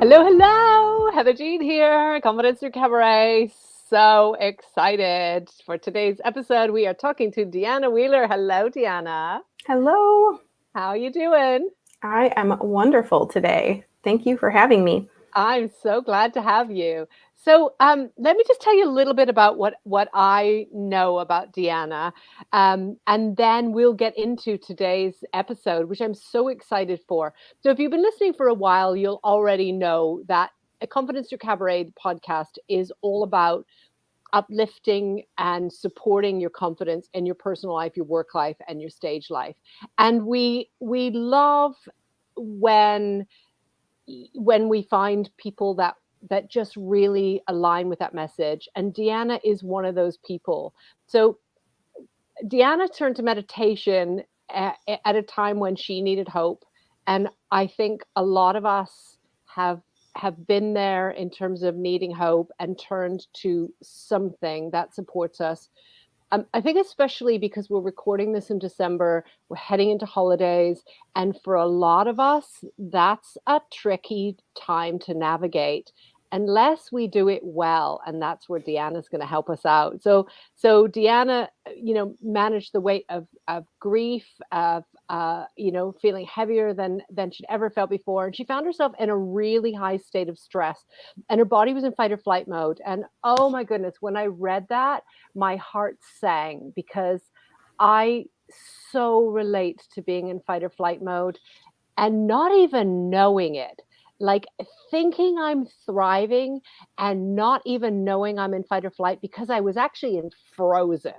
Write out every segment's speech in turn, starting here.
Hello, hello. Heather Jean here, Confidence through Cabaret. So excited for today's episode. We are talking to Deanna Wheeler. Hello, Deanna. Hello. How you doing? I am wonderful today. Thank you for having me. I'm so glad to have you. So, let me just tell you a little bit about what I know about Deanna, and then we'll get into today's episode, which I'm so excited for. So, if you've been listening for a while, you'll already know that a Confidence Through Cabaret podcast is all about uplifting and supporting your confidence in your personal life, your work life, and your stage life. And we love when we find people that just really align with that message, and Deanna is one of those people. So Deanna turned to meditation at a time when she needed hope, and I think a lot of us have been there in terms of needing hope and turned to something that supports us. I think especially because we're recording this in December, we're heading into holidays, and for a lot of us, that's a tricky time to navigate unless we do it well, and that's where Deanna's going to help us out. So Deanna, managed the weight of grief, of feeling heavier than she'd ever felt before, and she found herself in a really high state of stress, and her body was in fight or flight mode. And oh my goodness, when I read that, my heart sang because I so relate to being in fight or flight mode and not even knowing it. Like thinking I'm thriving and not even knowing I'm in fight or flight because I was actually in frozen.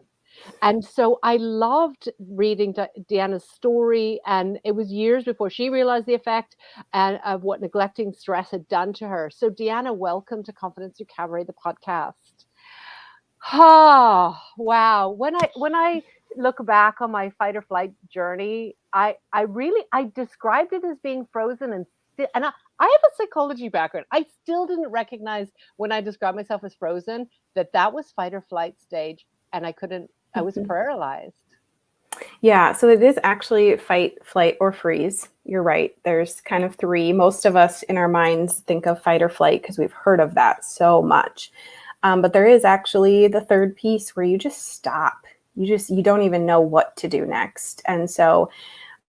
And so I loved reading Deanna's story, and it was years before she realized the effect and of what neglecting stress had done to her. So Deanna, welcome to Confidence Through Cabaret, the podcast. Oh, wow. When I look back on my fight or flight journey, I described it as being frozen, and I have a psychology background. I still didn't recognize when I described myself as frozen that was fight or flight stage, and I was Mhm. paralyzed. Yeah, so it is actually fight, flight, or freeze. You're right. There's kind of three. Most of us in our minds think of fight or flight because we've heard of that so much. But there is actually the third piece where you just stop. You don't even know what to do next. And so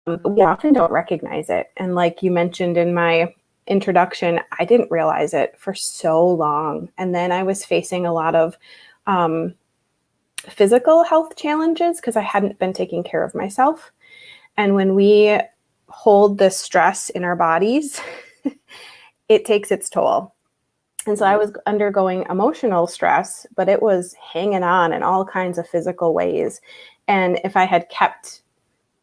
we often don't recognize it. And like you mentioned in my introduction, I didn't realize it for so long. And then I was facing a lot of physical health challenges because I hadn't been taking care of myself. And when we hold this stress in our bodies, it takes its toll. And so I was undergoing emotional stress, but it was hanging on in all kinds of physical ways. And if I had kept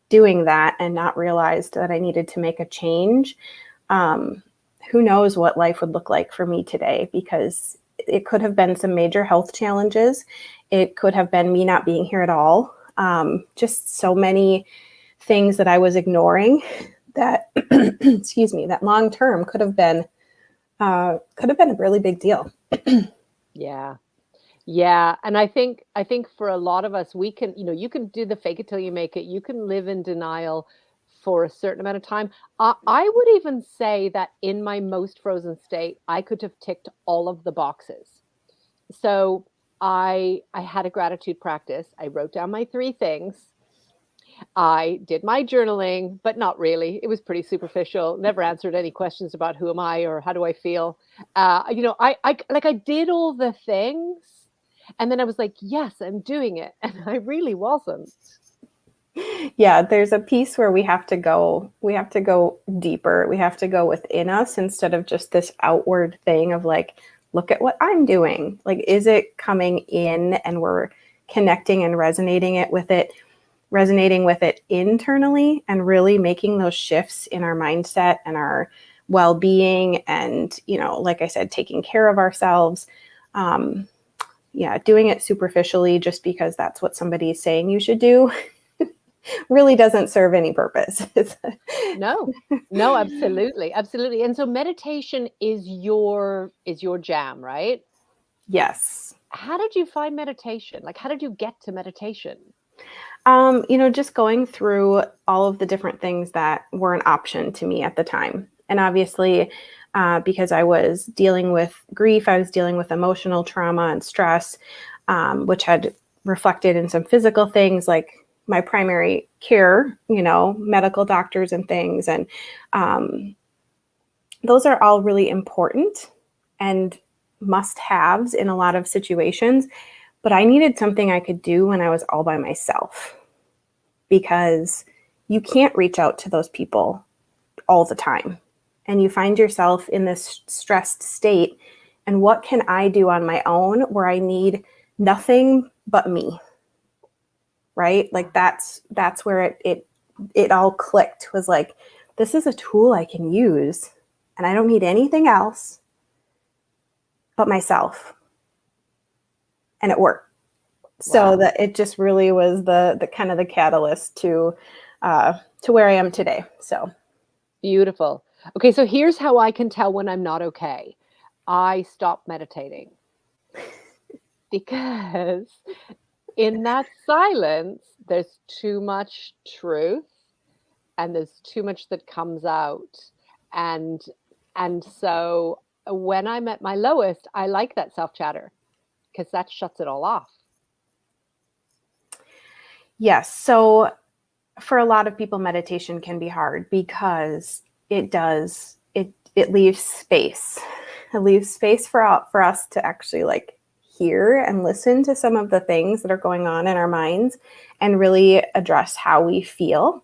doing that and not realized that I needed to make a change, who knows what life would look like for me today, because it could have been some major health challenges. It could have been me not being here at all. Just so many things that I was ignoring that, excuse me, that long term could have been a really big deal. Yeah. Yeah, and I think for a lot of us, we can, you can do the fake it till you make it. You can live in denial for a certain amount of time. I would even say that in my most frozen state, I could have ticked all of the boxes. So I had a gratitude practice. I wrote down my three things. I did my journaling, but not really. It was pretty superficial. Never answered any questions about who am I or how do I feel. I did all the things, and then I was like, yes, I'm doing it, and I really wasn't. Yeah, there's a piece where we have to go deeper. We have to go within us instead of just this outward thing of like, look at what I'm doing. Like, is it coming in and we're connecting and resonating with it internally and really making those shifts in our mindset and our well-being and, like I said, taking care of ourselves. Yeah, doing it superficially just because that's what somebody's saying you should do really doesn't serve any purpose. No, no, absolutely, absolutely. And so meditation is your jam, right? Yes. How did you find meditation? Like, how did you get to meditation? Just going through all of the different things that were an option to me at the time. And obviously, because I was dealing with grief, I was dealing with emotional trauma and stress, which had reflected in some physical things like my primary care, medical doctors and things. And those are all really important and must-haves in a lot of situations. But I needed something I could do when I was all by myself, because you can't reach out to those people all the time. And you find yourself in this stressed state. And what can I do on my own where I need nothing but me? Right? Like that's where it all clicked, was like, this is a tool I can use and I don't need anything else but myself. And it worked. So Wow. that it just really was the kind of the catalyst to where I am today. So Beautiful. Okay, so here's how I can tell when I'm not okay. I stop meditating because in that silence, there's too much truth and there's too much that comes out. And so when I'm at my lowest, I like that self chatter because that shuts it all off. yes. So for a lot of people, meditation can be hard because it leaves space. It leaves space for us to actually like hear and listen to some of the things that are going on in our minds and really address how we feel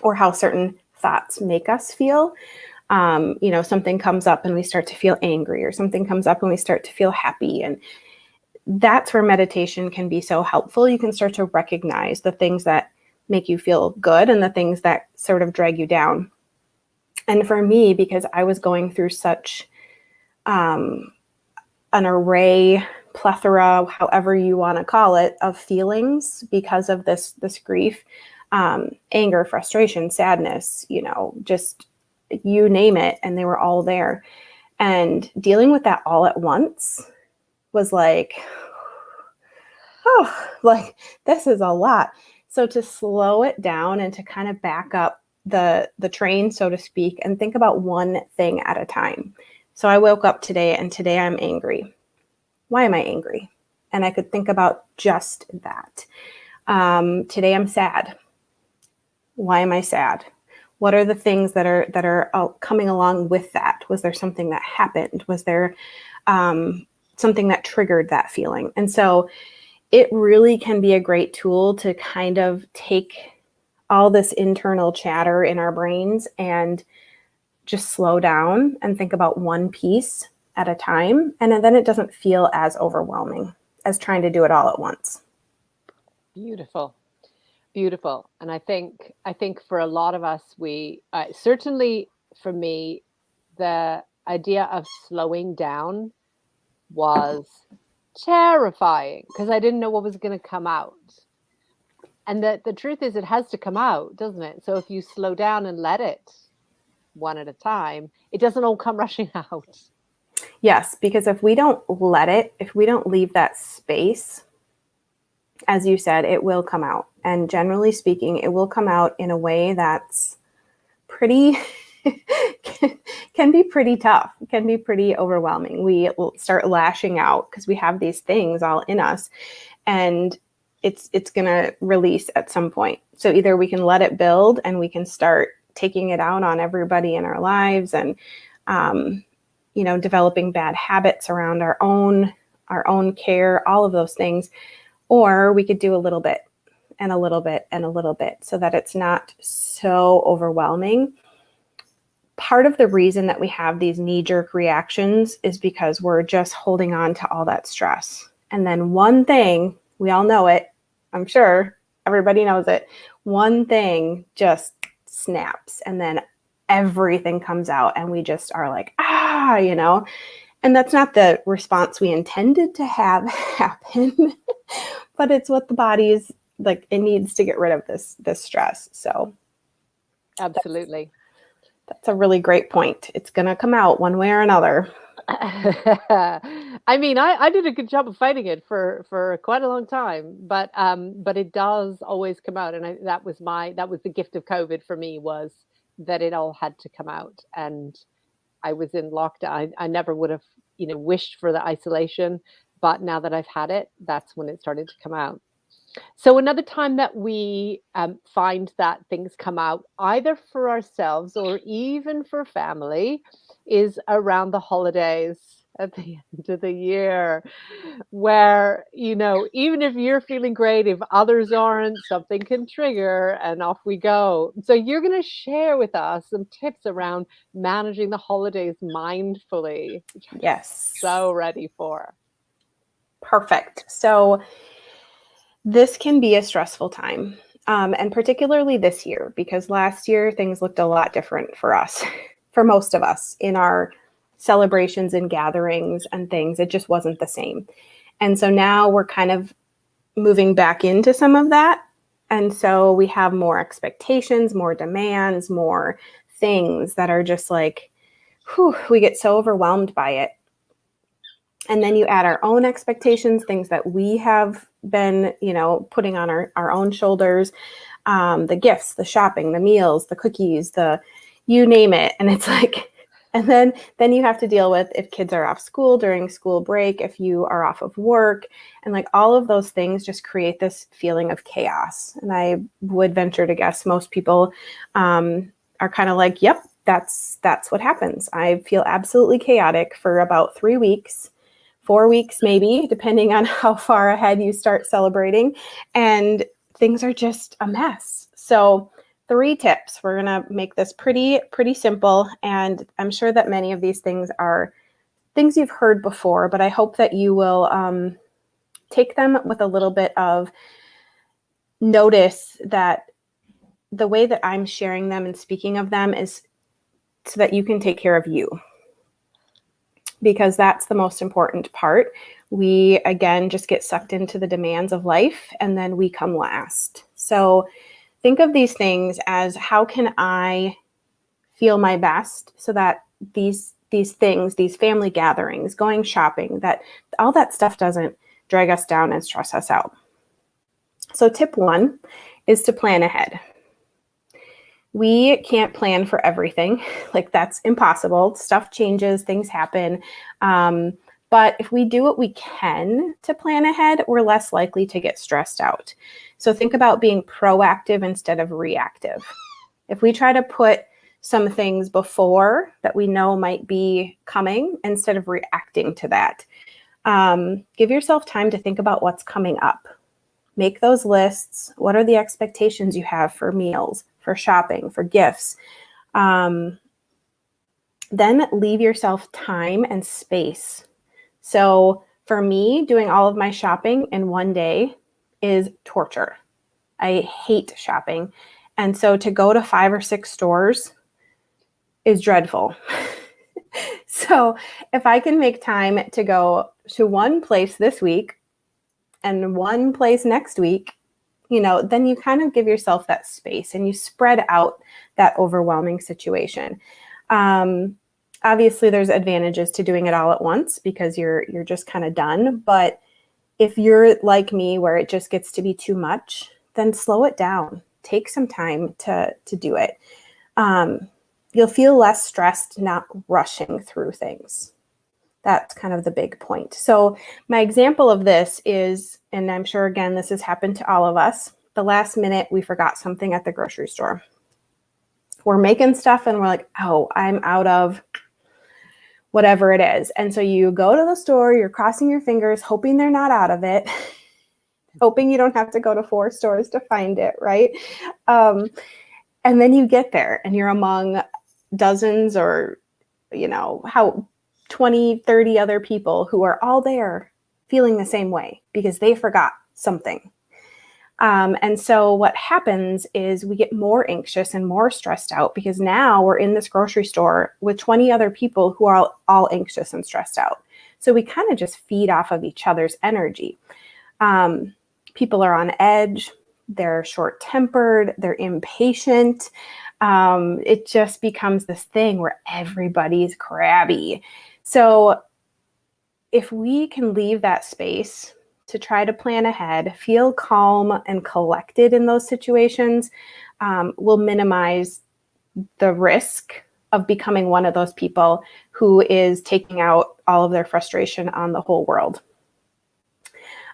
or how certain thoughts make us feel. Something comes up and we start to feel angry, or something comes up and we start to feel happy. And that's where meditation can be so helpful. You can start to recognize the things that make you feel good and the things that sort of drag you down. And for me, because I was going through such an array, plethora, however you want to call it, of feelings because of this grief, anger, frustration, sadness, just you name it, and they were all there. And dealing with that all at once was like, oh, like this is a lot. So to slow it down and to kind of back up the train, so to speak, and think about one thing at a time. So I woke up today and today I'm angry. Why am I angry? And I could think about just that. Today I'm sad. Why am I sad? What are the things that are coming along with that? Was there something that happened? Was there something that triggered that feeling? And so it really can be a great tool to kind of take all this internal chatter in our brains and just slow down and think about one piece at a time. And then it doesn't feel as overwhelming as trying to do it all at once. Beautiful. Beautiful. And I think for a lot of us, we certainly for me, the idea of slowing down was terrifying because I didn't know what was going to come out. And the truth is, it has to come out, doesn't it? So if you slow down and let it one at a time, it doesn't all come rushing out. Yes, because if we don't let it, if we don't leave that space, as you said, it will come out. And generally speaking, it will come out in a way that's pretty, can be pretty tough, can be pretty overwhelming. We will start lashing out because we have these things all in us, and it's going to release at some point. So either we can let it build and we can start taking it out on everybody in our lives and, developing bad habits around our own care, all of those things. Or we could do a little bit and a little bit and a little bit so that it's not so overwhelming. Part of the reason that we have these knee-jerk reactions is because we're just holding on to all that stress. And then one thing, we all know it, I'm sure everybody knows it, one thing just snaps and then everything comes out and we just are like, and that's not the response we intended to have happen, but it's what the body is like. It needs to get rid of this stress. So Absolutely. That's a really great point. It's going to come out one way or another. I mean, I did a good job of fighting it for quite a long time, but it does always come out, and that was the gift of COVID for me, was that it all had to come out. And I was in lockdown. I never would have, wished for the isolation, but now that I've had it, that's when it started to come out. So another time that we find that things come out either for ourselves or even for family is around the holidays at the end of the year, where, even if you're feeling great, if others aren't, something can trigger and off we go. So you're going to share with us some tips around managing the holidays mindfully, which I'm Yes. so ready for. Perfect. So this can be a stressful time, and particularly this year, because last year things looked a lot different for us, for most of us, in our celebrations and gatherings and things. It just wasn't the same. And so now we're kind of moving back into some of that. And so we have more expectations, more demands, more things that are just like, we get so overwhelmed by it. And then you add our own expectations, things that we have been, putting on our own shoulders, the gifts, the shopping, the meals, the cookies, you name it. And it's like, and then you have to deal with if kids are off school during school break, if you are off of work, and like all of those things just create this feeling of chaos. And I would venture to guess most people are kind of like, yep, that's what happens. I feel absolutely chaotic for about 3 weeks. 4 weeks, maybe, depending on how far ahead you start celebrating. And things are just a mess. So 3 tips. We're going to make this pretty simple. And I'm sure that many of these things are things you've heard before, but I hope that you will take them with a little bit of notice, that the way that I'm sharing them and speaking of them is so that you can take care of you. Because that's the most important part. We, again, just get sucked into the demands of life, and then we come last. So think of these things as, how can I feel my best so that these things, these family gatherings, going shopping, that all that stuff doesn't drag us down and stress us out. So tip 1 is to plan ahead. We can't plan for everything. Like, that's impossible. Stuff changes, things happen. But if we do what we can to plan ahead, we're less likely to get stressed out. So think about being proactive instead of reactive. If we try to put some things before that we know might be coming, instead of reacting to that, give yourself time to think about what's coming up. Make those lists. What are the expectations you have for meals, for shopping, for gifts? Then leave yourself time and space. So for me, doing all of my shopping in one day is torture. I hate shopping. And so to go to 5 or 6 stores is dreadful. So if I can make time to go to one place this week and one place next week, then you kind of give yourself that space and you spread out that overwhelming situation. Obviously, there's advantages to doing it all at once because you're just kind of done. But if you're like me, where it just gets to be too much, then slow it down. Take some time to do it. You'll feel less stressed not rushing through things. That's kind of the big point. So my example of this is, and I'm sure, again, this has happened to all of us, the last minute we forgot something at the grocery store. We're making stuff and we're like, oh, I'm out of whatever it is. And so you go to the store, you're crossing your fingers, hoping they're not out of it, hoping you don't have to go to 4 stores to find it, right? And then you get there and you're among dozens or, 20, 30 other people who are all there feeling the same way because they forgot something. And so what happens is we get more anxious and more stressed out because now we're in this grocery store with 20 other people who are all anxious and stressed out. So we kind of just feed off of each other's energy. People are on edge. They're short-tempered. They're impatient. It just becomes this thing where everybody's crabby. So if we can leave that space to try to plan ahead, feel calm and collected in those situations, we'll minimize the risk of becoming one of those people who is taking out all of their frustration on the whole world.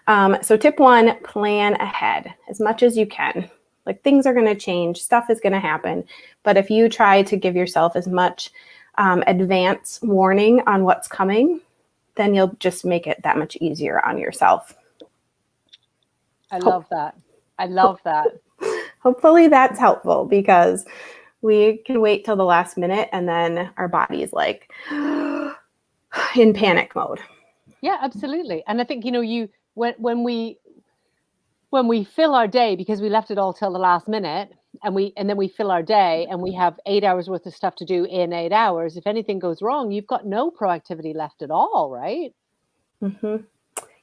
So tip 1, plan ahead as much as you can. Like, things are going to change, stuff is going to happen. But if you try to give yourself as much advance warning on what's coming, then you'll just make it that much easier on yourself. I love that. I love that. Hopefully that's helpful, because we can wait till the last minute and then our body is like in panic mode. Yeah, absolutely. And I think, when we fill our day, because we left it all till the last minute, and then we fill our day and we have 8 hours worth of stuff to do in 8 hours, if anything goes wrong, you've got no proactivity left at all, right? Mm-hmm.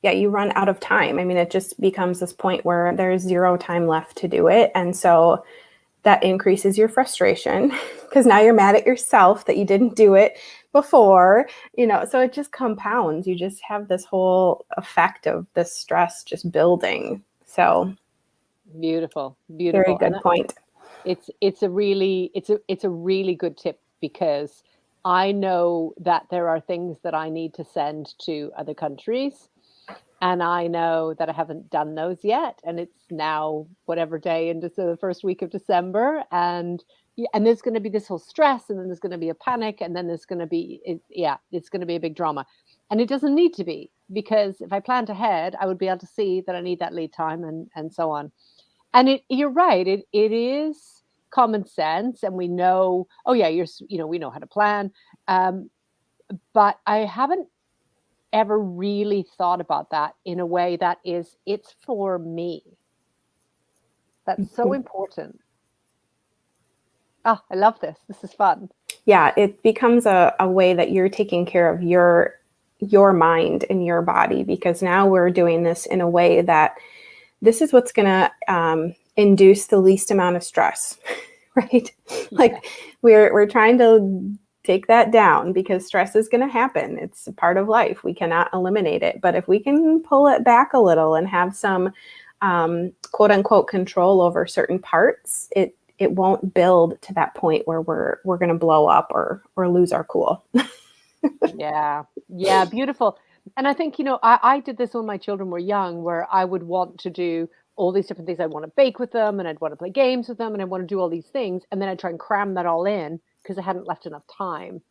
Yeah, you run out of time. I mean, it just becomes this point where there's 0 time left to do it. And so that increases your frustration, because now you're mad at yourself that you didn't do it before, so it just compounds. You just have this whole effect of this stress just building. So beautiful. Very good point. It's a really good tip, because I know that there are things that I need to send to other countries, and I know that I haven't done those yet. And it's now whatever day into the first week of December. And there's going to be this whole stress, and then there's going to be a panic, and then there's going to be, it's going to be a big drama. And it doesn't need to be, because if I planned ahead, I would be able to see that I need that lead time and so on. And you're right. It is common sense. And we know, we know how to plan. But I haven't ever really thought about that in a way that it's for me. That's so important. Oh, I love this. This is fun. Yeah, it becomes a way that you're taking care of your mind and your body, because now we're doing this in a way that this is what's going to induce the least amount of stress, right? Yeah. Like, we're trying to take that down, because stress is going to happen. It's a part of life. We cannot eliminate it. But if we can pull it back a little and have some quote unquote control over certain parts, it won't build to that point where we're going to blow up or lose our cool. Yeah, beautiful. And I think, I did this when my children were young, where I would want to do all these different things. I'd want to bake with them, and I'd want to play games with them, and I'd want to do all these things. And then I'd try and cram that all in, because I hadn't left enough time,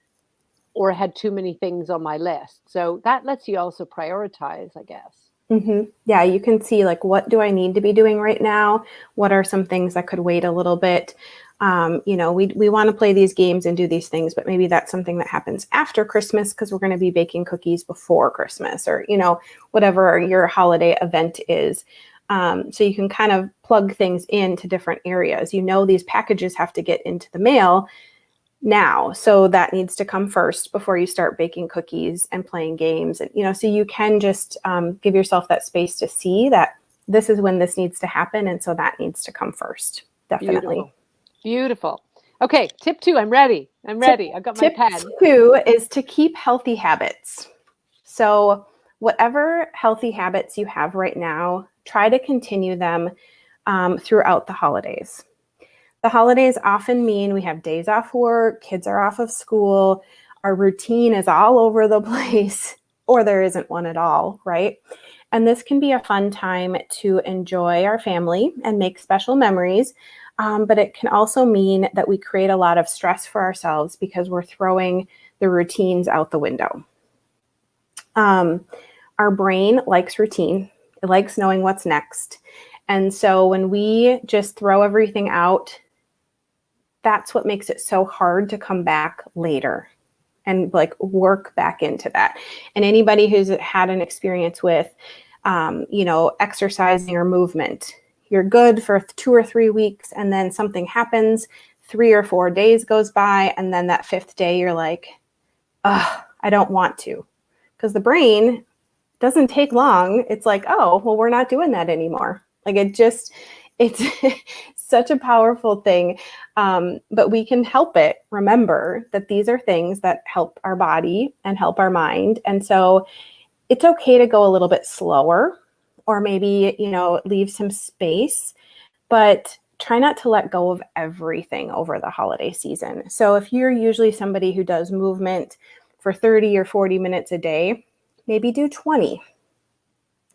or I had too many things on my list. So that lets you also prioritize, I guess. Mm-hmm. Yeah, you can see, like, what do I need to be doing right now? What are some things that could wait a little bit? We want to play these games and do these things, but maybe that's something that happens after Christmas, because we're going to be baking cookies before Christmas, or, whatever your holiday event is. So you can kind of plug things into different areas. These packages have to get into the mail now, so that needs to come first before you start baking cookies and playing games. And, so you can just give yourself that space to see that this is when this needs to happen. And so that needs to come first. Definitely. Beautiful. Okay. Tip 2. I'm ready. I've got my pen. Tip 2 is to keep healthy habits. So whatever healthy habits you have right now, try to continue them throughout the holidays. The holidays often mean we have days off work, kids are off of school, our routine is all over the place, or there isn't one at all, right? And this can be a fun time to enjoy our family and make special memories, but it can also mean that we create a lot of stress for ourselves, because we're throwing the routines out the window. Our brain likes routine. It likes knowing what's next. And so when we just throw everything out, that's what makes it so hard to come back later and work back into that. And anybody who's had an experience with, exercising or movement, you're good for 2 or 3 weeks, and then something happens, 3 or 4 days goes by, and then that 5th day you're like, I don't want to, because the brain doesn't take long. It's like, oh, well, we're not doing that anymore. It's such a powerful thing. But we can help it. Remember that these are things that help our body and help our mind. And so it's okay to go a little bit slower, or maybe, leave some space, but try not to let go of everything over the holiday season. So if you're usually somebody who does movement for 30 or 40 minutes a day, maybe do 20,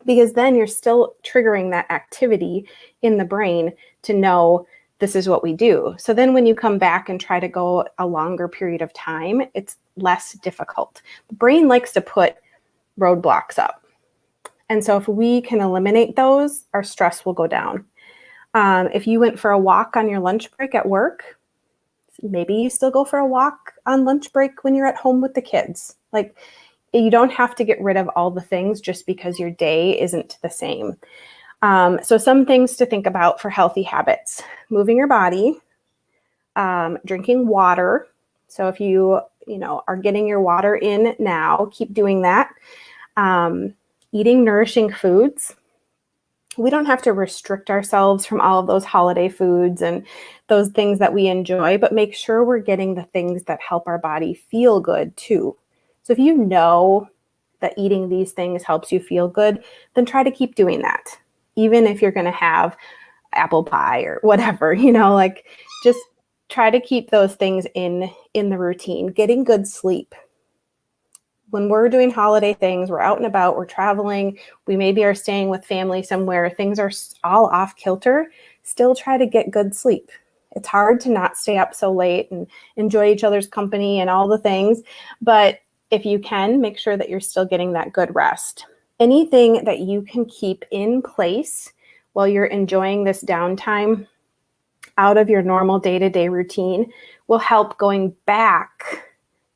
because then you're still triggering that activity in the brain to know this is what we do. So then when you come back and try to go a longer period of time, it's less difficult. The brain likes to put roadblocks up. And so if we can eliminate those, our stress will go down. If you went for a walk on your lunch break at work, maybe you still go for a walk on lunch break when you're at home with the kids. Like, you don't have to get rid of all the things just because your day isn't the same. So some things to think about for healthy habits: moving your body, drinking water. So if you are getting your water in now, keep doing that. Eating nourishing foods. We don't have to restrict ourselves from all of those holiday foods and those things that we enjoy, but make sure we're getting the things that help our body feel good too. So if you know that eating these things helps you feel good, then try to keep doing that. Even if you're going to have apple pie or whatever, like, just try to keep those things in the routine. Getting good sleep. When we're doing holiday things, we're out and about, we're traveling, we maybe are staying with family somewhere, things are all off kilter, still try to get good sleep. It's hard to not stay up so late and enjoy each other's company and all the things, but if you can, make sure that you're still getting that good rest. Anything that you can keep in place while you're enjoying this downtime out of your normal day-to-day routine will help going back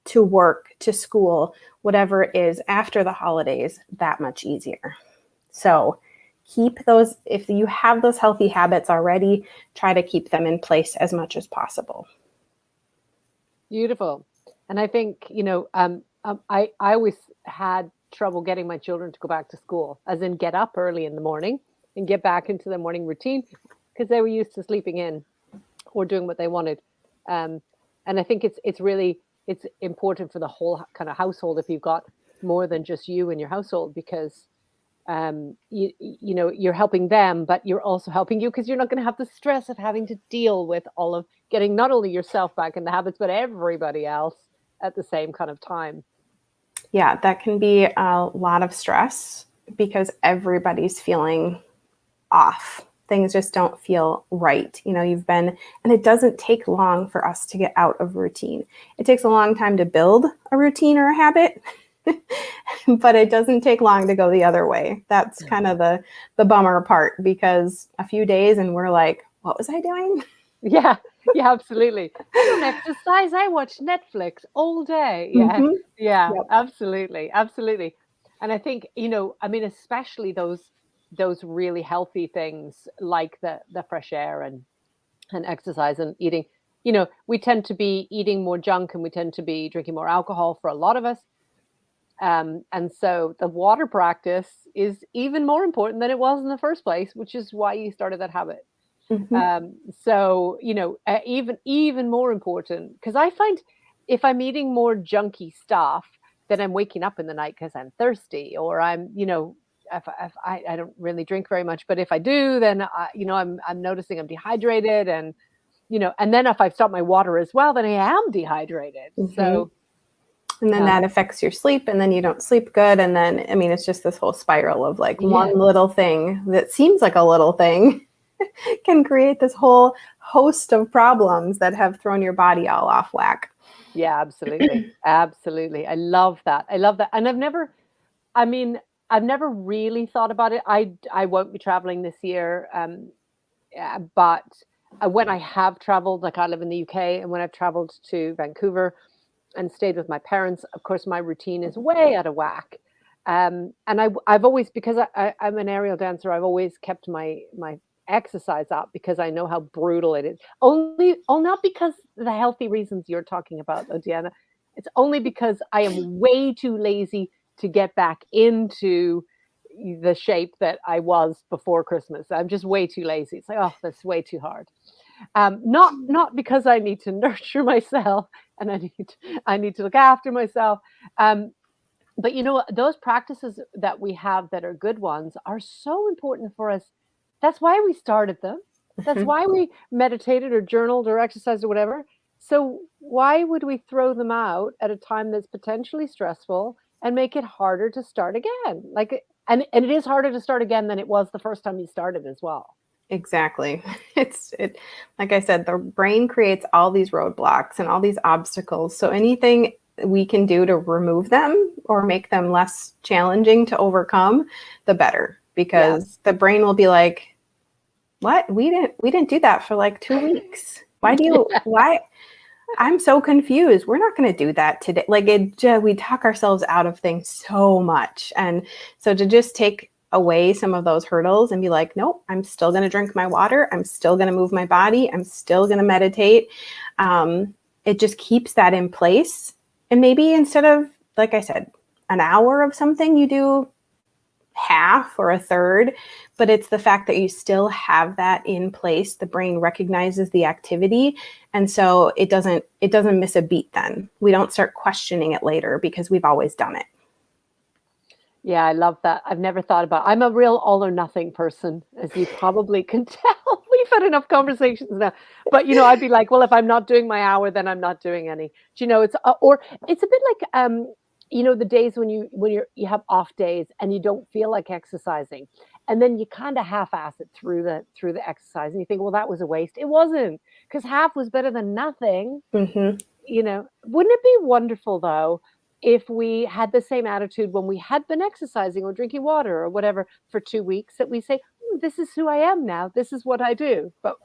to work, to school, whatever it is after the holidays, that much easier. So keep those, if you have those healthy habits already, try to keep them in place as much as possible. Beautiful. And I think, I always had trouble getting my children to go back to school, as in get up early in the morning and get back into the morning routine, because they were used to sleeping in or doing what they wanted. And I think it's important for the whole kind of household if you've got more than just you in your household, because you're helping them, but you're also helping you, because you're not going to have the stress of having to deal with all of getting not only yourself back in the habits, but everybody else at the same kind of time. Yeah, that can be a lot of stress because everybody's feeling off. Things just don't feel right. And it doesn't take long for us to get out of routine. It takes a long time to build a routine or a habit, but it doesn't take long to go the other way. That's kind of the bummer part, because a few days and we're like, what was I doing? Yeah, absolutely. I don't exercise. I watch Netflix all day. Yeah, Mm-hmm. yeah, Yep. absolutely. And I think, especially those really healthy things like the fresh air and exercise and eating, we tend to be eating more junk and we tend to be drinking more alcohol for a lot of us. And so the water practice is even more important than it was in the first place, which is why you started that habit. Mm-hmm. So, even more important, because I find if I'm eating more junky stuff, then I'm waking up in the night because I'm thirsty, or I'm, if I don't really drink very much, but if I do, then I'm noticing I'm dehydrated, and and then if I've stopped my water as well, then I am dehydrated. Mm-hmm. So, and then that affects your sleep, and then you don't sleep good, and then it's just this whole spiral of like one little thing that seems like a little thing can create this whole host of problems that have thrown your body all off whack. Yeah, absolutely. Absolutely. I love that. And I've never really thought about it. I won't be traveling this year. But when I have traveled, like I live in the UK, and when I've traveled to Vancouver and stayed with my parents, of course, my routine is way out of whack. And I've always, because I'm an aerial dancer, I've always kept my exercise up, because I know how brutal it is. Not because the healthy reasons you're talking about, though, Deanna. It's only because I am way too lazy to get back into the shape that I was before Christmas. I'm just way too lazy. It's like, oh, that's way too hard. Not because I need to nurture myself and I need to look after myself. But those practices that we have that are good ones are so important for us. That's why we started them. That's why we meditated or journaled or exercised or whatever. So why would we throw them out at a time that's potentially stressful and make it harder to start again? And it is harder to start again than it was the first time you started as well. Exactly. Like I said, the brain creates all these roadblocks and all these obstacles. So anything we can do to remove them or make them less challenging to overcome, the better, because the brain will be like, what? We didn't do that for like 2 weeks. Why? I'm so confused. We're not going to do that today. We talk ourselves out of things so much. And so to just take away some of those hurdles and be like, nope, I'm still going to drink my water. I'm still going to move my body. I'm still going to meditate. It just keeps that in place. And maybe instead of, like I said, an hour of something, you do half or a third, but it's the fact that you still have that in place. The brain recognizes the activity. And so it doesn't miss a beat then. We don't start questioning it later because we've always done it. Yeah, I love that. I've never thought about I'm a real all or nothing person, as you probably can tell. We've had enough conversations now. But, I'd be like, well, if I'm not doing my hour, then I'm not doing any. It's or it's a bit like, the days when you have off days and you don't feel like exercising. And then you kind of half-ass it through the exercise. And you think, well, that was a waste. It wasn't, because half was better than nothing. Mm-hmm. Wouldn't it be wonderful, though, if we had the same attitude when we had been exercising or drinking water or whatever for 2 weeks, that we say, this is who I am now. This is what I do. But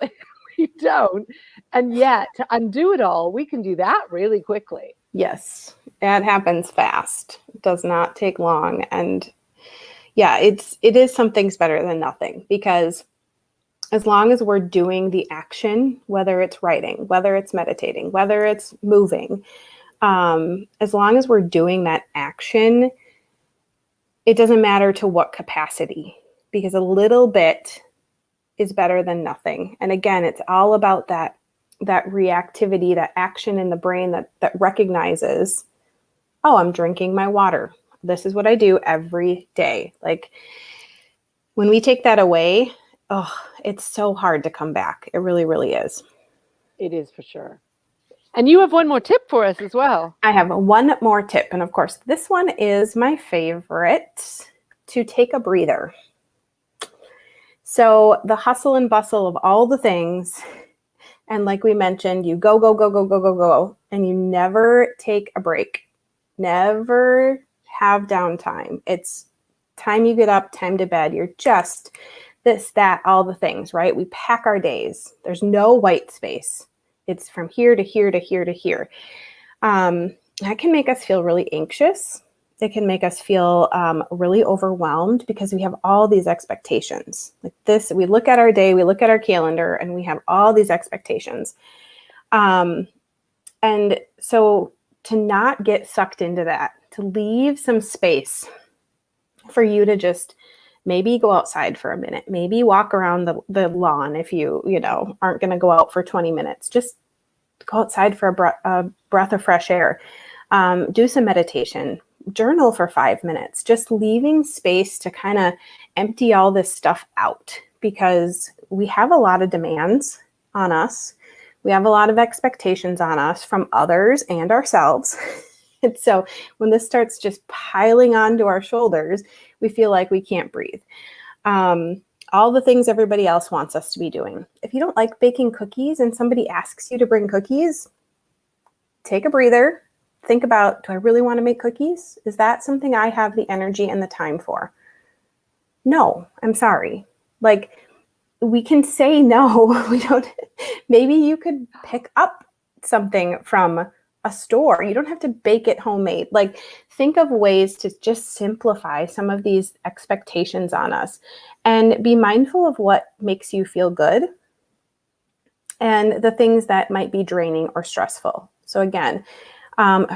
we don't. And yet to undo it all, we can do that really quickly. Yes, it happens fast. It does not take long. And yeah, it is some things better than nothing, because as long as we're doing the action, whether it's writing, whether it's meditating, whether it's moving, as long as we're doing that action, it doesn't matter to what capacity, because a little bit is better than nothing. And again, it's all about that reactivity, that action in the brain that recognizes, oh, I'm drinking my water. This is what I do every day. Like, when we take that away, it's so hard to come back. It really, really is. It is, for sure. And you have one more tip for us as well. I have one more tip. And of course, this one is my favorite: to take a breather. So the hustle and bustle of all the things, and like we mentioned, you go, go, go, go, go, go, go, and you never take a break. Never have downtime. It's time you get up, time to bed. You're just this, that, all the things, right? We pack our days. There's no white space. It's from here to here to here to here. That can make us feel really anxious. It can make us feel really overwhelmed, because we have all these expectations. Like this, we look at our day, we look at our calendar, and we have all these expectations. And so to not get sucked into that, to leave some space for you to just maybe go outside for a minute, maybe walk around the lawn if you aren't going to go out for 20 minutes. Just go outside for a breath of fresh air. Do some meditation. Journal for 5 minutes. Just leaving space to kind of empty all this stuff out, because we have a lot of demands on us. We have a lot of expectations on us from others and ourselves. And so when this starts just piling onto our shoulders, we feel like we can't breathe. All the things everybody else wants us to be doing. If you don't like baking cookies and somebody asks you to bring cookies, take a breather. Think about, do I really want to make cookies? Is that something I have the energy and the time for? No, I'm sorry. Like, we can say no. We don't. Maybe you could pick up something from a store. You don't have to bake it homemade. Like, think of ways to just simplify some of these expectations on us, and be mindful of what makes you feel good and the things that might be draining or stressful. So again,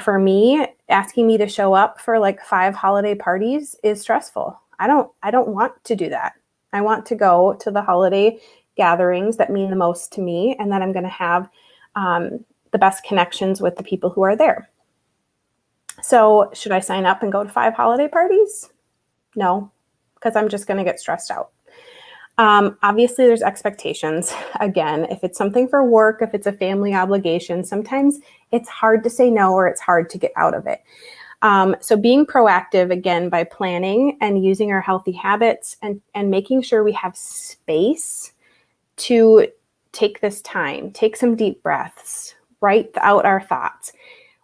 for me, asking me to show up for like 5 holiday parties is stressful. I don't want to do that. I want to go to the holiday gatherings that mean the most to me, and that I'm going to have the best connections with the people who are there. So should I sign up and go to 5 holiday parties? No, because I'm just going to get stressed out. Obviously, there's expectations. Again, if it's something for work, if it's a family obligation, sometimes it's hard to say no or it's hard to get out of it. So being proactive, again, by planning and using our healthy habits and making sure we have space to take this time, take some deep breaths, write out our thoughts,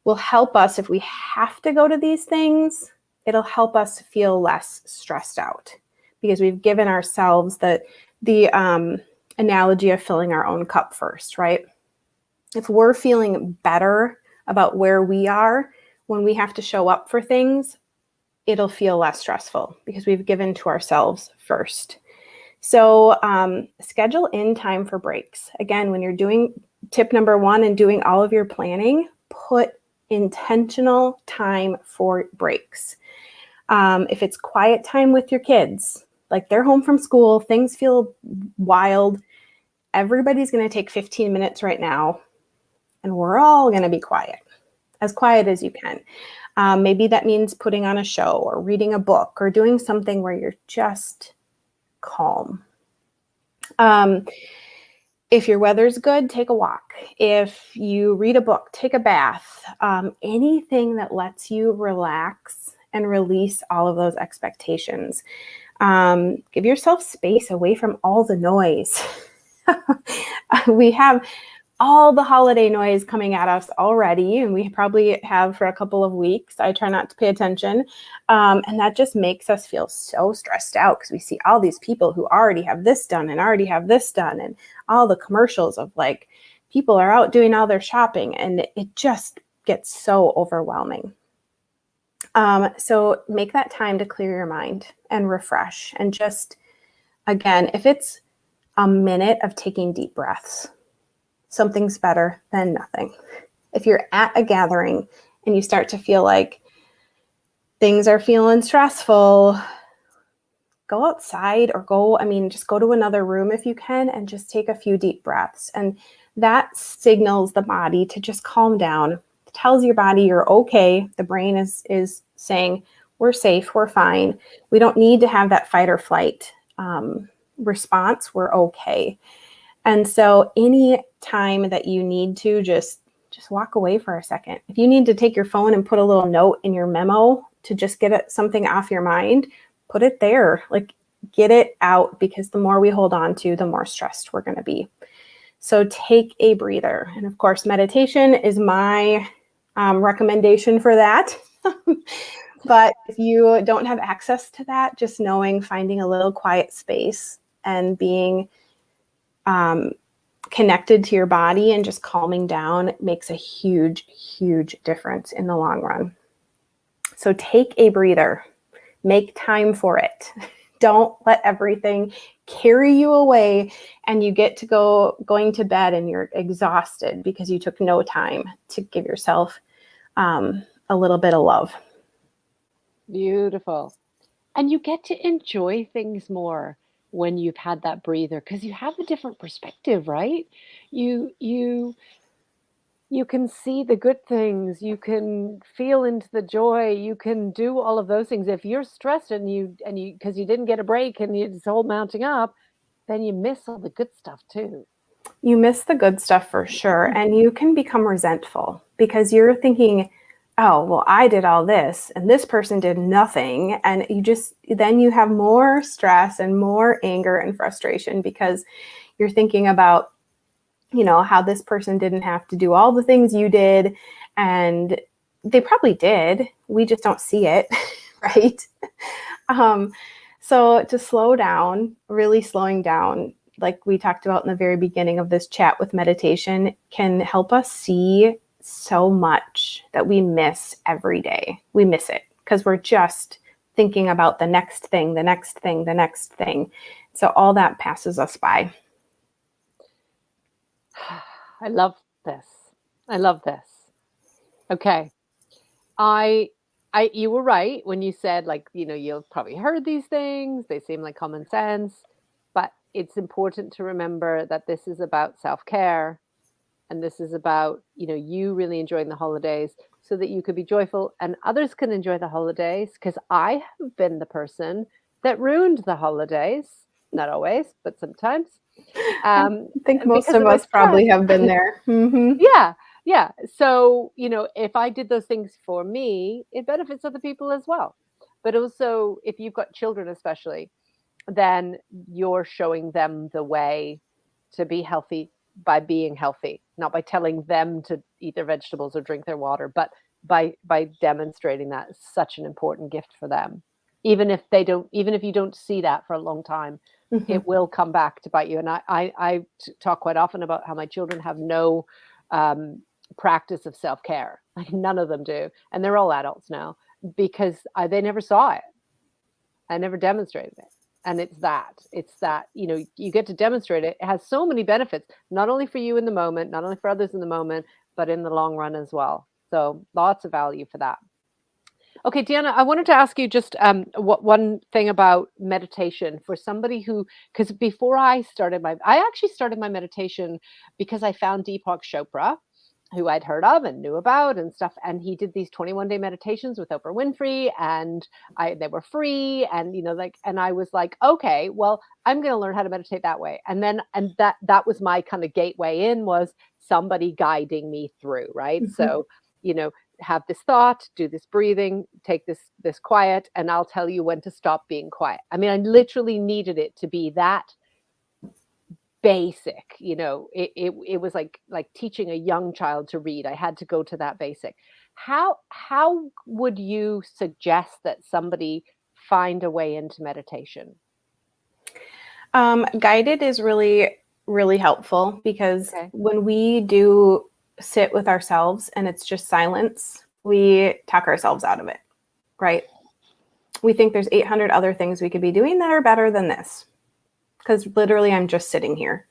will help us. If we have to go to these things, it'll help us feel less stressed out because we've given ourselves the analogy of filling our own cup first, right? If we're feeling better about where we are when we have to show up for things, it'll feel less stressful because we've given to ourselves first. So schedule in time for breaks. Again, when you're doing tip number 1 and doing all of your planning, put intentional time for breaks. If it's quiet time with your kids, like they're home from school, things feel wild, everybody's going to take 15 minutes right now, and we're all going to be quiet as you can. Maybe that means putting on a show or reading a book or doing something where you're just calm. If your weather's good, take a walk. If you read a book, take a bath. Anything that lets you relax and release all of those expectations. Give yourself space away from all the noise. We have all the holiday noise coming at us already, and we probably have for a couple of weeks. I try not to pay attention. And that just makes us feel so stressed out because we see all these people who already have this done and already have this done, and all the commercials of like people are out doing all their shopping, and it just gets so overwhelming. So make that time to clear your mind and refresh. And just, again, if it's a minute of taking deep breaths, something's better than nothing. If you're at a gathering and you start to feel like things are feeling stressful, go outside or just go to another room if you can and just take a few deep breaths. And that signals the body to just calm down. It tells your body you're okay. The brain is saying, we're safe, we're fine. We don't need to have that fight or flight response. We're okay. And so any time that you need to just walk away for a second. If you need to take your phone and put a little note in your memo to just get something off your mind, put it there. Like, get it out, because the more we hold on to, the more stressed we're going to be. So take a breather. And of course, meditation is my recommendation for that. But if you don't have access to that, just finding a little quiet space and being connected to your body and just calming down makes a huge, huge difference in the long run. So take a breather, make time for it. Don't let everything carry you away and you get to going to bed and you're exhausted because you took no time to give yourself a little bit of love. Beautiful. And you get to enjoy things more when you've had that breather, because you have a different perspective, right? You can see the good things, you can feel into the joy, you can do all of those things. If you're stressed and you because you didn't get a break and it's all mounting up, then you miss all the good stuff too. You miss the good stuff for sure. And you can become resentful because you're thinking, oh, well, I did all this and this person did nothing. And then you have more stress and more anger and frustration because you're thinking about, how this person didn't have to do all the things you did. And they probably did. We just don't see it, right? So to slow down, really slowing down, like we talked about in the very beginning of this chat with meditation, can help us see so much that we miss every day. We miss it because we're just thinking about the next thing, the next thing, the next thing. So all that passes us by. I love this. I love this. Okay. You were right when you said, like, you've probably heard these things. They seem like common sense, but it's important to remember that this is about self-care. And this is about, you really enjoying the holidays so that you could be joyful and others can enjoy the holidays. Because I have been the person that ruined the holidays Not always, but sometimes. I think most Because of my us probably stress. have been there. Mm-hmm. Yeah, yeah. So, if I did those things for me, it benefits other people as well. But also, if you've got children, especially, then you're showing them the way to be healthy by being healthy, not by telling them to eat their vegetables or drink their water, but by demonstrating that is such an important gift for them. Even if you don't see that for a long time, Mm-hmm. it will come back to bite you. And I talk quite often about how my children have no practice of self-care. Like none of them do. And they're all adults now because they never saw it. I never demonstrated it. And it's that, you get to demonstrate it. It has so many benefits, not only for you in the moment, not only for others in the moment, but in the long run as well. So lots of value for that. Okay, Deanna, I wanted to ask you just one thing about meditation for somebody who, because before I actually started my meditation because I found Deepak Chopra, who I'd heard of and knew about and stuff. And he did these 21-day meditations with Oprah Winfrey, and they were free. And, and I was like, okay, well, I'm going to learn how to meditate that way. And that was my kind of gateway in, was somebody guiding me through. Right. Mm-hmm. So, have this thought, do this breathing, take this quiet, and I'll tell you when to stop being quiet. I mean, I literally needed it to be that basic. It was like teaching a young child to read. I had to go to that basic. How would you suggest that somebody find a way into meditation? Guided is really, really helpful because Okay. when we do sit with ourselves and it's just silence, we talk ourselves out of it, right? We think there's 800 other things we could be doing that are better than this, because literally I'm just sitting here.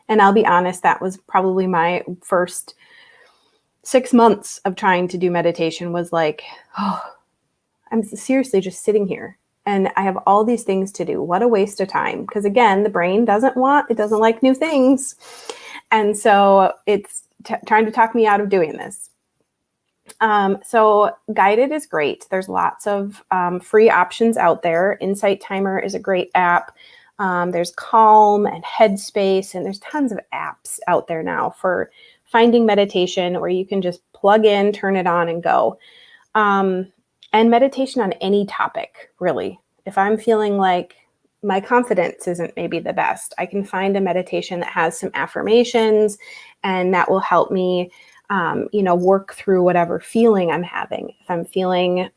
And I'll be honest, that was probably my first 6 months of trying to do meditation, was like, oh, I'm seriously just sitting here and I have all these things to do. What a waste of time. Because again, the brain doesn't like new things. And so it's trying to talk me out of doing this. So guided is great. There's lots of free options out there. Insight Timer is a great app. There's Calm and Headspace, and there's tons of apps out there now for finding meditation where you can just plug in, turn it on, and go. And meditation on any topic, really. If I'm feeling like my confidence isn't maybe the best, I can find a meditation that has some affirmations, and that will help me, work through whatever feeling I'm having. If I'm feeling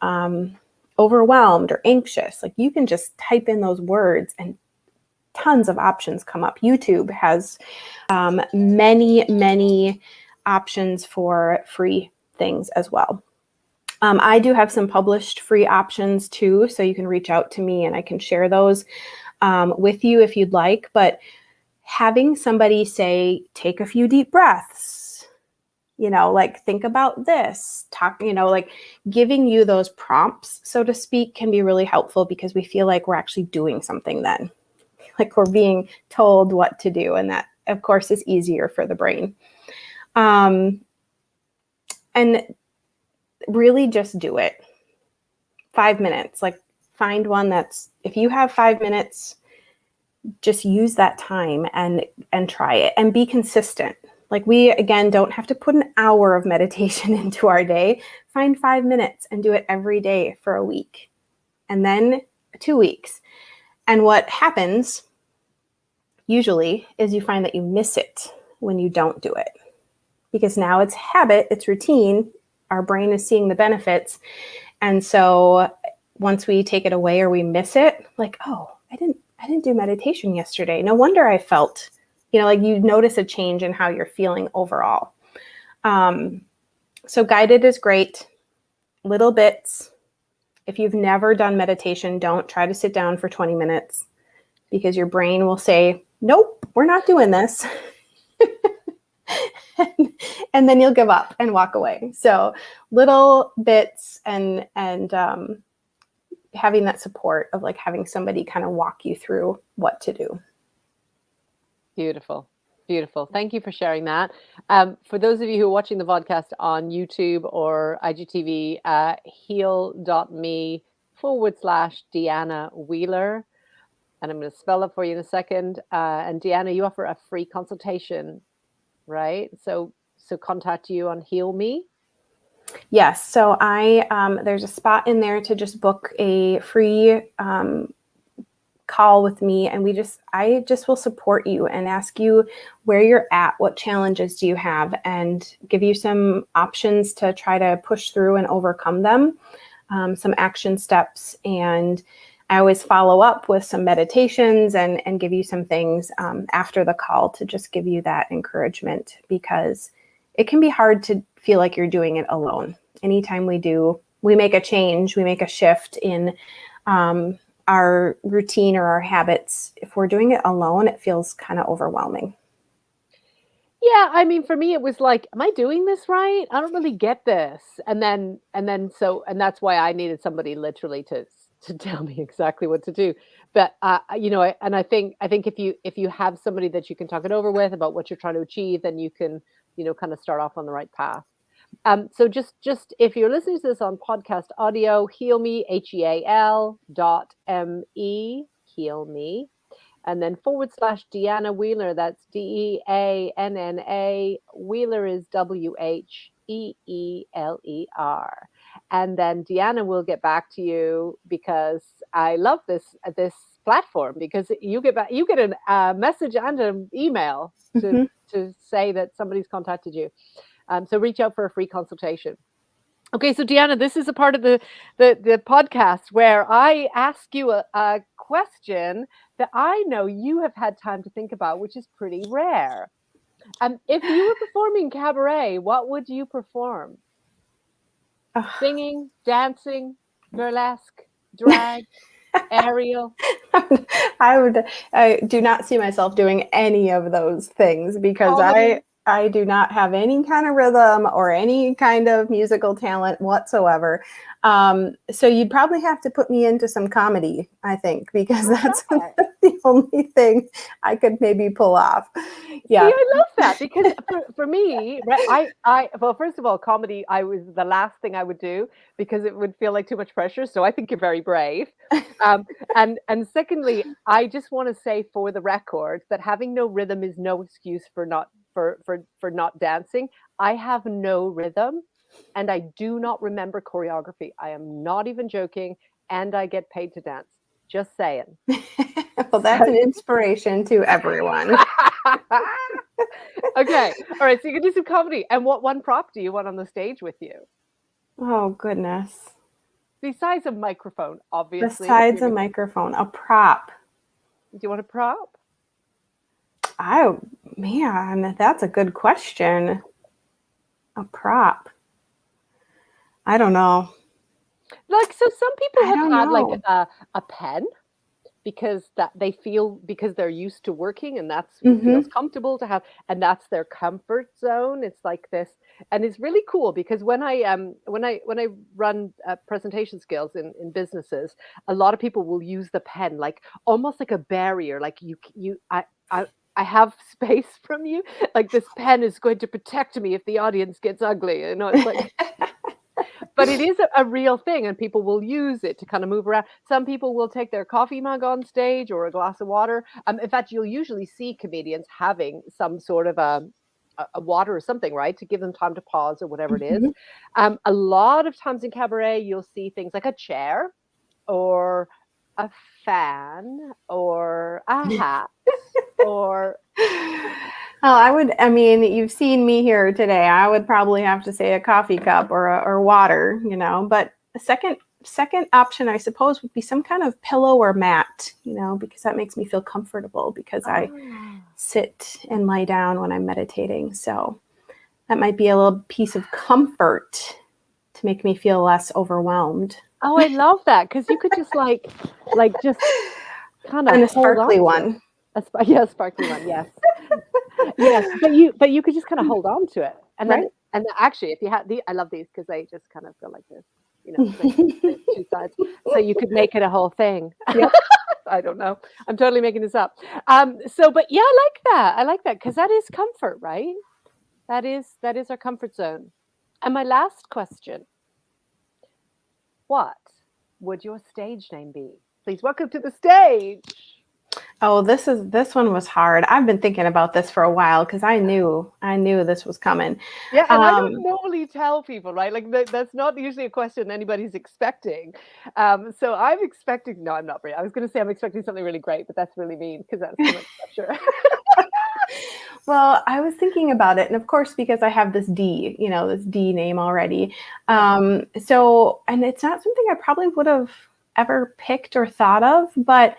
overwhelmed or anxious, like you can just type in those words and tons of options come up. YouTube has many, many options for free things as well. I do have some published free options too, so you can reach out to me and I can share those with you if you'd like. But having somebody say, take a few deep breaths, think about this, giving you those prompts, so to speak, can be really helpful because we feel like we're actually doing something then, like we're being told what to do. And that, of course, is easier for the brain. And really just do it. 5 minutes, find one that's, if you have 5 minutes, just use that time and try it and be consistent. We, again, don't have to put an hour of meditation into our day. Find 5 minutes and do it every day for a week, and then 2 weeks. And what happens usually is you find that you miss it when you don't do it, because now it's habit, it's routine. Our brain is seeing the benefits. And so once we take it away or we miss it, oh, I didn't do meditation yesterday. No wonder I felt, you notice a change in how you're feeling overall. So guided is great. Little bits. If you've never done meditation, don't try to sit down for 20 minutes because your brain will say, nope, we're not doing this. And then you'll give up and walk away. So little bits and having that support of having somebody kind of walk you through what to do. Beautiful. Beautiful. Thank you for sharing that. For those of you who are watching the podcast on YouTube or IGTV, heal.me/Deanna Wheeler. and I'm going to spell it for you in a second. And Deanna, you offer a free consultation, right? So contact you on Heal Me. Yes. So there's a spot in there to just book a free call with me, and I just will support you and ask you where you're at, what challenges do you have, and give you some options to try to push through and overcome them, some action steps. And I always follow up with some meditations and give you some things after the call to just give you that encouragement, because it can be hard to feel like you're doing it alone. Anytime we make a change, we make a shift in our routine or our habits, if we're doing it alone, it feels kind of overwhelming. Yeah, I mean, for me, it was like, am I doing this right? I don't really get this. And that's why I needed somebody literally to tell me exactly what to do. But I think if you have somebody that you can talk it over with about what you're trying to achieve, then you can, kind of start off on the right path. So just if you're listening to this on podcast audio, Heal Me, HEAL.me, Heal Me. And then / Deanna Wheeler, that's DEANNA. Wheeler is WHEELER. And then Deanna will get back to you, because I love this platform, because you get a message and an email to say that somebody's contacted you. So reach out for a free consultation. Okay, so Deanna, this is a part of the podcast where I ask you a question that I know you have had time to think about, which is pretty rare. If you were performing cabaret, what would you perform? Singing, dancing, burlesque, drag, aerial? I do not see myself doing any of those things, because I do not have any kind of rhythm or any kind of musical talent whatsoever. So you'd probably have to put me into some comedy, I think, because that's the only thing I could maybe pull off. Yeah. See, I love that, because for me, well, first of all, comedy, was the last thing I would do, because it would feel like too much pressure. So I think you're very brave. And secondly, I just want to say for the record that having no rhythm is no excuse for not dancing. I have no rhythm, and I do not remember choreography. I am not even joking, and I get paid to dance. Just saying. Well, that's an inspiration to everyone. Okay. All right. So you can do some comedy. And what one prop do you want on the stage with you? Oh, goodness. Besides a microphone, obviously. Besides a microphone, a prop. Do you want a prop? Oh, man, that's a good question. A prop. I don't know. Like, so some people have had like a pen, because because they're used to working, and that's what feels comfortable to have, and that's their comfort zone. It's like this, and it's really cool, because when I run presentation skills in businesses, a lot of people will use the pen like almost like a barrier, like I have space from you, like this pen is going to protect me if the audience gets ugly, it's like. But it is a real thing, and people will use it to kind of move around. Some people will take their coffee mug on stage, or a glass of water. In fact, you'll usually see comedians having some sort of a water or something, right, to give them time to pause or whatever it is. A lot of times in cabaret, you'll see things like a chair, or a fan, or a hat, or... I mean, you've seen me here today. I would probably have to say a coffee cup or water, but a second option, I suppose, would be some kind of pillow or mat, because that makes me feel comfortable, because I sit and lie down when I'm meditating. So that might be a little piece of comfort to make me feel less overwhelmed. Oh, I love that, because you could just like just kind of and a sparkly one. Sparkly one, yes. Yes, but you could just kind of hold on to it, and then actually, if you had I love these, because they just kind of go like this, two sides, so you could make it a whole thing. Yep. I don't know. I'm totally making this up. But yeah, I like that, because that is comfort, right? That is our comfort zone. And my last question: what would your stage name be? Please welcome to the stage, Oh, this one was hard. I've been thinking about this for a while because I knew this was coming. Yeah, and I don't normally tell people, right? Like that's not usually a question anybody's expecting. So I'm expecting. No, I'm not. I was going to say I'm expecting something really great, but that's really mean because that's too much pressure. Well, I was thinking about it, and of course, because I have this D, this D name already. So, and it's not something I probably would have ever picked or thought of, but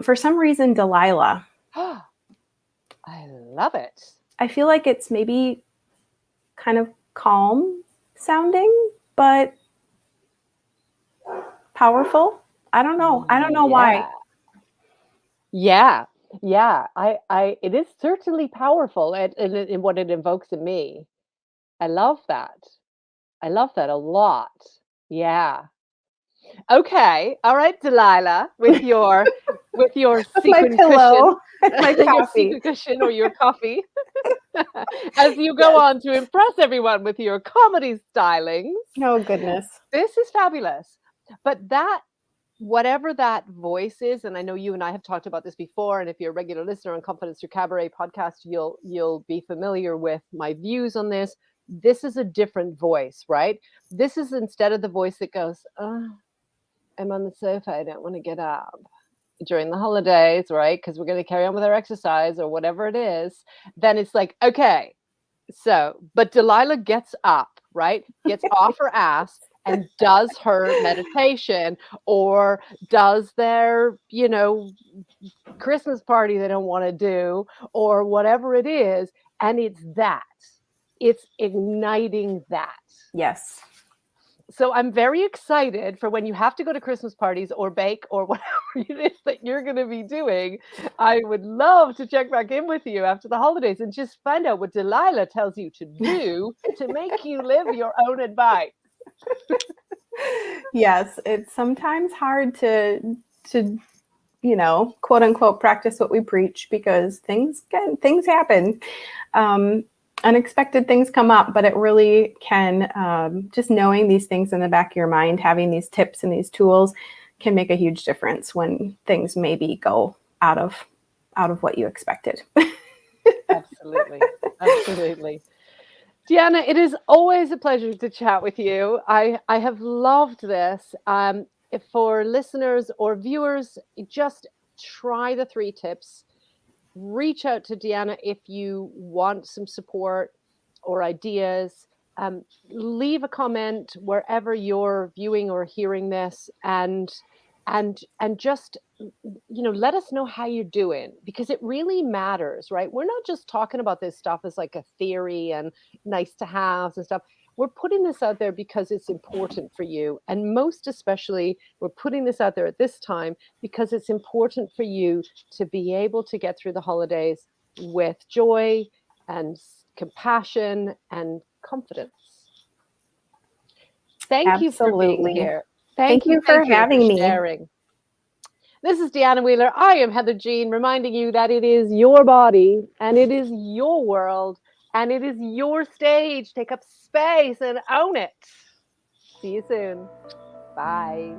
for some reason, Delilah. I love it. I feel like it's maybe kind of calm sounding, but powerful. I don't know. I don't know why. Yeah. It is certainly powerful in what it invokes in me. I love that. I love that a lot. Yeah. Okay. All right, Delilah, with your sequin pillow, cushion, my your coffee. sequin cushion or your coffee, as you go on to impress everyone with your comedy stylings. Oh goodness. This is fabulous. But whatever that voice is, and I know you and I have talked about this before, and if you're a regular listener on Confidence Through Cabaret podcast, you'll be familiar with my views on this. This is a different voice, right? This is instead of the voice that goes, oh, I'm on the sofa, I don't want to get up during the holidays, right? Because we're going to carry on with our exercise or whatever it is. Then it's like, okay, but Delilah gets up, right? Gets off her ass and does her meditation or does their, Christmas party they don't want to do or whatever it is. And it's igniting that. Yes. So I'm very excited for when you have to go to Christmas parties or bake or whatever it is that you're going to be doing. I would love to check back in with you after the holidays and just find out what Delilah tells you to do to make you live your own advice. Yes, it's sometimes hard to quote unquote practice what we preach because things happen. Unexpected things come up, but it really can, just knowing these things in the back of your mind, having these tips and these tools can make a huge difference when things maybe go out of what you expected. Absolutely. Deanna, it is always a pleasure to chat with you. I have loved this. If for listeners or viewers, just try the 3 tips. Reach out to Deanna if you want some support or ideas. Leave a comment wherever you're viewing or hearing this, and just let us know how you're doing, because it really matters, right? We're not just talking about this stuff as like a theory and nice to have and stuff. We're putting this out there because it's important for you. And most especially, we're putting this out there at this time because it's important for you to be able to get through the holidays with joy and compassion and confidence. Thank you for being here. Thank you for having me. Sharing. This is Deanna Wheeler. I am Heather Jean, reminding you that it is your body and it is your world and it is your stage. Take up space and own it. See you soon. Bye.